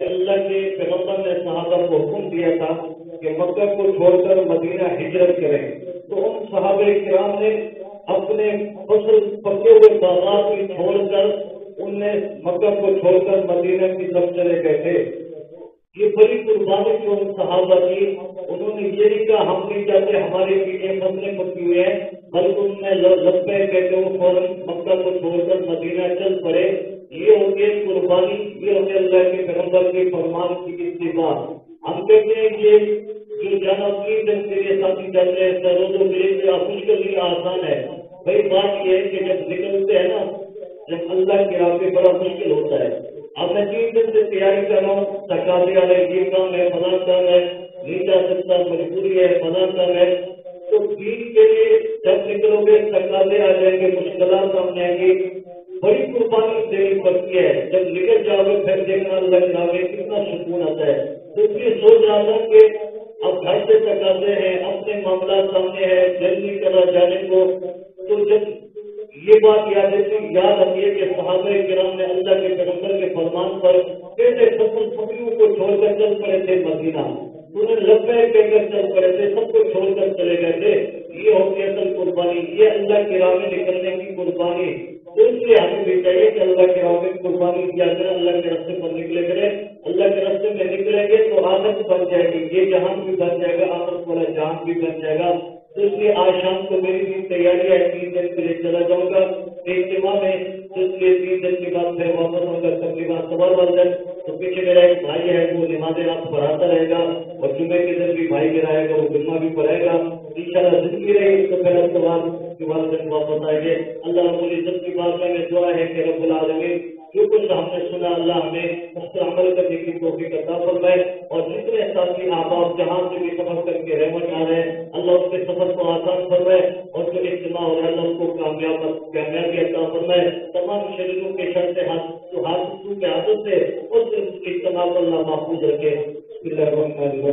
اللہ کے پیغمبر نے صحابہ کو حکم دیا تھا کہ مکہ کو چھوڑ کر مدینہ ہجرت کریں، تو ان صحابہ کرام نے اپنے فصل پکے ہوئے باغات بھی چھوڑ کر ان نے مکہ کو چھوڑ کر مدینہ کی طرف چلے گئے تھے۔ یہ بڑی قربانی جو ان صحابہ کی، انہوں نے یہ نہیں کہا ہم نہیں چاہتے ہمارے پیچھے فصلیں پکی ہوئے ہیں، بلکہ ان نے لبیک کہتے ہوئے فوراً مکہ کو چھوڑ کر مدینہ چل پڑے۔ یہ ہو گئی قربانی، یہ ہو گئی اللہ کے پیغمبر کے فرمان کی اتباع۔ ہم کہتے ہیں یہ جو جانا 3 دن کے لیے ساتھی چلتے ہیں سروزوں کے لیے مشکل نہیں آسان ہے۔ بھائی بات یہ ہے کہ جب نکلتے ہیں نا، جب اللہ کے راہ پہ بڑا مشکل ہوتا ہے۔ اب میں 3 دن سے تیاری کر رہا ہوں، تقاضے والے یہ کام ہے، فلاں کام ہے، نہیں جا سکتا، مجبوری ہے، فلاں کام ہے، تو دین کے لیے جب نکلو گے تقاضے آ جائیں گے، مشکلات سامنے آئیں گی، بڑی قربانی دینی پڑتی ہے۔ جب نکل جاؤ گے پھر دیکھنا اللہ کے راہ میں کتنا سکون آتا ہے۔ تو اس لیے سوچ رہا تھا کہ اب گھر سے تقاضے ہیں، اپنے معاملات سامنے ہیں، دل نہیں کر رہا جانے کو، تو جب یہ بات یاد آتی ہے کہ صحابہ کرام نے اللہ کے پیغمبر کے فرمان پر کیسے فصل پکڑیوں کو چھوڑ کر چل پڑے تھے مدینہ، انہیں لبیک کہہ کر چل پڑے تھے، سب کو چھوڑ کر چلے گئے تھے۔ یہ ہوتی ہے اصل قربانی، یہ اللہ کے راہ میں نکلنے کی قربانی۔ تو اس لیے ہمیں بھی چاہیے کہ اللہ کے راہ میں قربانی کیا کرے، اللہ کے راستے پر نکلے کرے۔ اللہ کے راستے میں نکلیں گے تو آخرت بن جائے گی، یہ جہان بھی بن جائے گا، آخرت والا جہان بھی بن جائے گا۔ تو اس لیے آج شام کو میری بھی تیاری ہے، 3 دن کے لیے چلا جاؤں گا اجتماع میں، تو اس لیے 3 دن کے بعد پھر واپس ہوں گا۔ تقریباً صبح والدن تو پیچھے میرا ایک بھائی ہے وہ نماز رات پڑھاتا رہے گا، اور جمعے کے دن بھی بھائی میرا آئے گا، وہ جمعہ بھی پڑھے گا۔ انشاءاللہ زندگی رہی تو پھر اس کے بعد کے والدین واپس آئیں گے۔ اللہ رب العزت کی بات میں دعا ہے کہ رب العالمین جو کچھ ہم نے سنا اللہ ہمیں اس پر عمل کرنے کی توفیق عطا فرمائے، اور جتنے ساتھی احباب جہاں سے بھی سفر کر کے رحمت آ رہے ہیں اللہ اس کے سفر کو آسان فرمائے، اور جو اجتماع ہو رہا ہے اللہ اس کو کامیابی عطا فرمائے۔ تمام شریروں کے شر سے حادثوں کے حادث سے اس اجتماع کو اللہ محفوظ رکھے۔ بسم اللہ الرحمن الرحیم۔